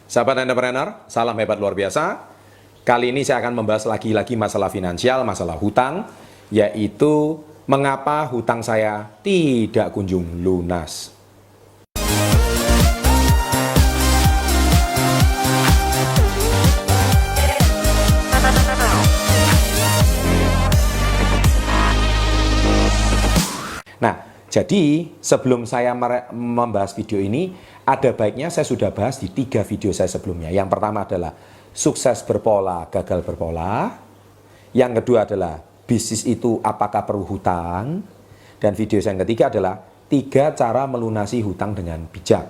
Sahabat entrepreneur, salam hebat luar biasa. Kali ini saya akan membahas lagi-lagi masalah finansial, masalah hutang, yaitu mengapa hutang saya tidak kunjung lunas. Nah, jadi sebelum saya membahas video ini, ada baiknya saya sudah bahas di 3 video saya sebelumnya. Yang pertama adalah sukses berpola, gagal berpola. Yang kedua adalah bisnis itu apakah perlu hutang. Dan video saya yang ketiga adalah 3 cara melunasi hutang dengan bijak.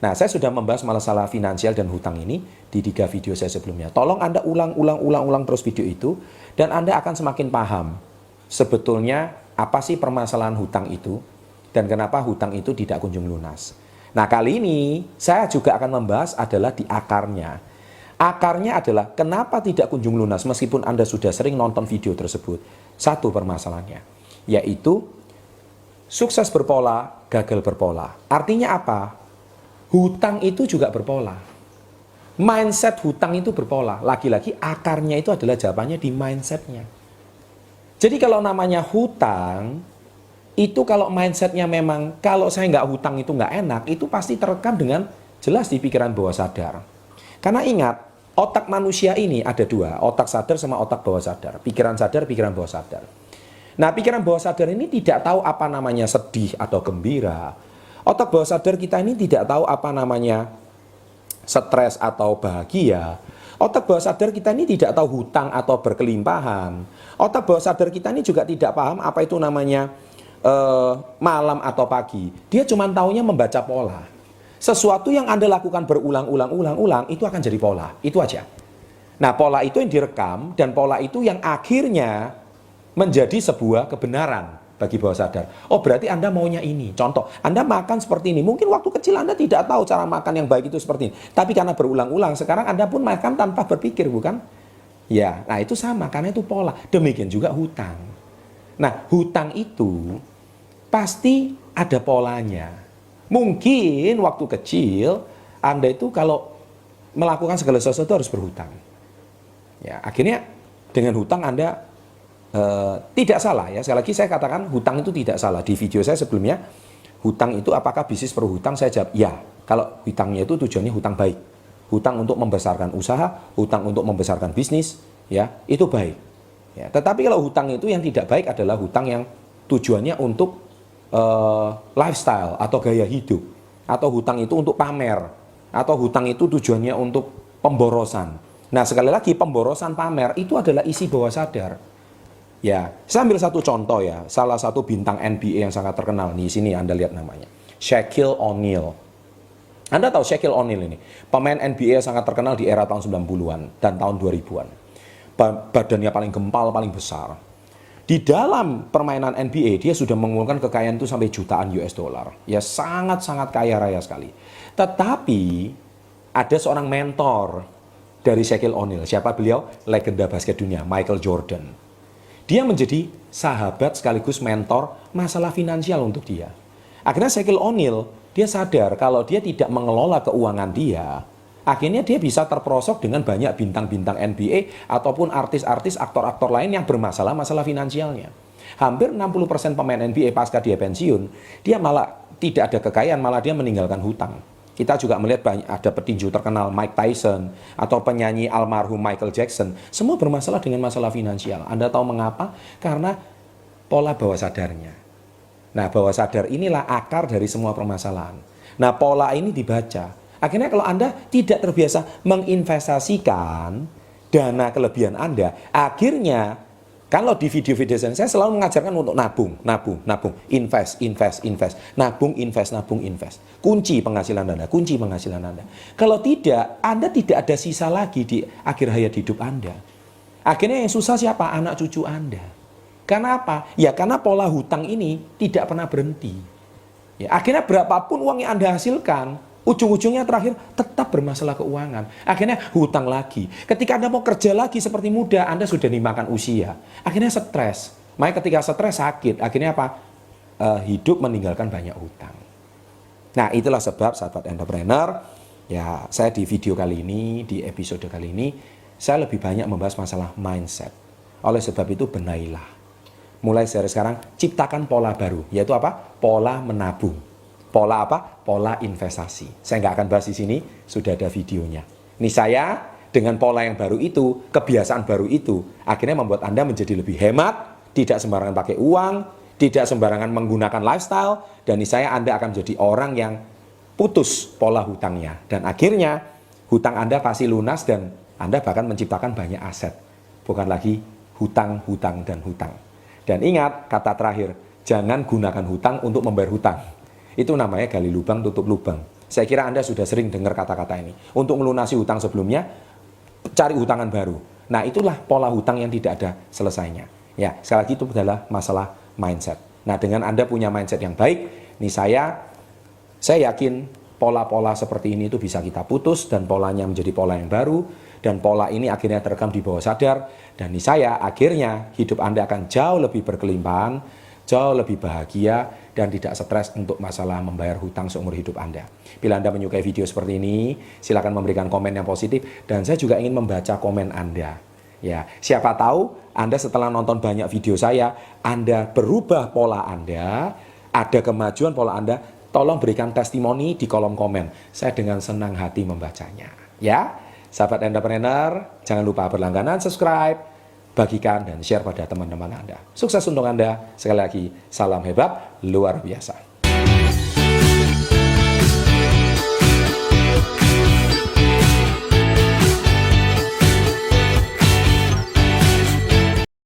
Nah, saya sudah membahas masalah finansial dan hutang ini di 3 video saya sebelumnya. Tolong Anda ulang terus video itu, dan Anda akan semakin paham sebetulnya apa sih permasalahan hutang itu, dan kenapa hutang itu tidak kunjung lunas. Nah, kali ini saya juga akan membahas adalah di akarnya. Akarnya adalah kenapa tidak kunjung lunas meskipun Anda sudah sering nonton video tersebut. Satu permasalahannya, yaitu sukses berpola, gagal berpola. Artinya apa? Hutang itu juga berpola. Mindset hutang itu berpola. Lagi-lagi akarnya itu adalah jawabannya di mindsetnya. Jadi kalau namanya hutang, itu kalau mindsetnya memang kalau saya nggak hutang itu nggak enak, itu pasti terekam dengan jelas di pikiran bawah sadar. Karena ingat, otak manusia ini ada 2, otak sadar sama otak bawah sadar. Pikiran sadar, pikiran bawah sadar. Nah, pikiran bawah sadar ini tidak tahu apa namanya sedih atau gembira. Otak bawah sadar kita ini tidak tahu apa namanya stres atau bahagia. Otak bawah sadar kita ini tidak tahu hutang atau berkelimpahan. Otak bawah sadar kita ini juga tidak paham apa itu namanya malam atau pagi. Dia cuma taunya membaca pola. Sesuatu yang Anda lakukan berulang-ulang itu akan jadi pola. Itu aja. Nah, pola itu yang direkam, dan pola itu yang akhirnya menjadi sebuah kebenaran bagi bawah sadar. Oh, berarti Anda maunya ini. Contoh, Anda makan seperti ini. Mungkin waktu kecil Anda tidak tahu cara makan yang baik itu seperti ini. Tapi karena berulang-ulang, sekarang Anda pun makan tanpa berpikir, bukan? Ya, nah itu sama, karena itu pola. Demikian juga hutang. Nah, hutang itu pasti ada polanya. Mungkin waktu kecil Anda itu kalau melakukan segala sesuatu harus berhutang. Ya, akhirnya dengan hutang Anda tidak salah ya. Sekali lagi saya katakan hutang itu tidak salah. Di video saya sebelumnya, hutang itu apakah bisnis perlu hutang? Saya jawab ya. Kalau hutangnya itu tujuannya hutang baik. Hutang untuk membesarkan usaha, hutang untuk membesarkan bisnis, ya, itu baik. Ya, tetapi kalau hutang itu yang tidak baik adalah hutang yang tujuannya untuk lifestyle atau gaya hidup, atau hutang itu untuk pamer, atau hutang itu tujuannya untuk pemborosan. Nah, sekali lagi pemborosan, pamer itu adalah isi bawah sadar. Ya, saya ambil satu contoh ya, salah satu bintang NBA yang sangat terkenal di sini Anda lihat namanya, Shaquille O'Neal. Anda tahu Shaquille O'Neal ini pemain NBA yang sangat terkenal di era tahun 90-an dan tahun 2000-an. Badannya paling gempal, paling besar. Di dalam permainan NBA, dia sudah mengumpulkan kekayaan itu sampai jutaan US dollar. Ya, sangat-sangat kaya raya sekali. Tetapi, ada seorang mentor dari Shaquille O'Neal. Siapa beliau? Legenda basket dunia, Michael Jordan. Dia menjadi sahabat sekaligus mentor masalah finansial untuk dia. Akhirnya Shaquille O'Neal, dia sadar kalau dia tidak mengelola keuangan dia, akhirnya dia bisa terperosok dengan banyak bintang-bintang NBA ataupun artis-artis, aktor-aktor lain yang bermasalah masalah finansialnya. Hampir 60% pemain NBA pasca dia pensiun, dia malah tidak ada kekayaan, malah dia meninggalkan hutang. Kita juga melihat banyak, ada petinju terkenal Mike Tyson atau penyanyi almarhum Michael Jackson, semua bermasalah dengan masalah finansial. Anda tahu mengapa? Karena pola bawah sadarnya. Nah, bawah sadar inilah akar dari semua permasalahan. Nah, pola ini dibaca. Akhirnya kalau Anda tidak terbiasa menginvestasikan dana kelebihan Anda, akhirnya kalau di video-video saya selalu mengajarkan untuk nabung, invest, nabung, invest. Kunci penghasilan Anda, kunci penghasilan Anda. Kalau tidak, Anda tidak ada sisa lagi di akhir hayat hidup Anda. Akhirnya yang susah siapa? Anak cucu Anda. Karena apa? Ya karena pola hutang ini tidak pernah berhenti. Ya, akhirnya berapapun uang yang Anda hasilkan, ujung-ujungnya terakhir tetap bermasalah keuangan. Akhirnya hutang lagi. Ketika Anda mau kerja lagi seperti muda, Anda sudah dimakan usia. Akhirnya stres. Makanya ketika stres sakit. Akhirnya apa? Hidup meninggalkan banyak hutang. Nah, itulah sebab sahabat entrepreneur, Ya, saya di video kali ini, di episode kali ini, saya lebih banyak membahas masalah mindset. Oleh sebab itu, benailah. Mulai dari sekarang, ciptakan pola baru. Yaitu apa? Pola menabung. Pola apa? Pola investasi. Saya nggak akan bahas di sini, sudah ada videonya. Ini saya, dengan pola yang baru itu, kebiasaan baru itu, akhirnya membuat Anda menjadi lebih hemat, tidak sembarangan pakai uang, tidak sembarangan menggunakan lifestyle, dan ini saya Anda akan menjadi orang yang putus pola hutangnya. Dan akhirnya hutang Anda pasti lunas dan Anda bahkan menciptakan banyak aset. Bukan lagi hutang, hutang, dan hutang. Dan ingat kata terakhir, jangan gunakan hutang untuk membayar hutang. Itu namanya gali lubang, tutup lubang. Saya kira Anda sudah sering dengar kata-kata ini. Untuk melunasi hutang sebelumnya, cari hutangan baru. Nah, itulah pola hutang yang tidak ada selesainya. Ya, sekali lagi itu adalah masalah mindset. Nah, dengan Anda punya mindset yang baik, nih saya yakin pola-pola seperti ini itu bisa kita putus dan polanya menjadi pola yang baru dan pola ini akhirnya terekam di bawah sadar dan nih saya akhirnya hidup Anda akan jauh lebih berkelimpahan, jauh lebih bahagia dan tidak stres untuk masalah membayar hutang seumur hidup Anda. Bila Anda menyukai video seperti ini, silakan memberikan komen yang positif dan saya juga ingin membaca komen Anda. Ya, siapa tahu Anda setelah nonton banyak video saya, Anda berubah pola Anda, ada kemajuan pola Anda. Tolong berikan testimoni di kolom komen. Saya dengan senang hati membacanya. Ya, sahabat entrepreneur, jangan lupa berlangganan, subscribe, bagikan, dan share pada teman-teman Anda. Sukses untuk Anda. Sekali lagi, salam hebat, luar biasa.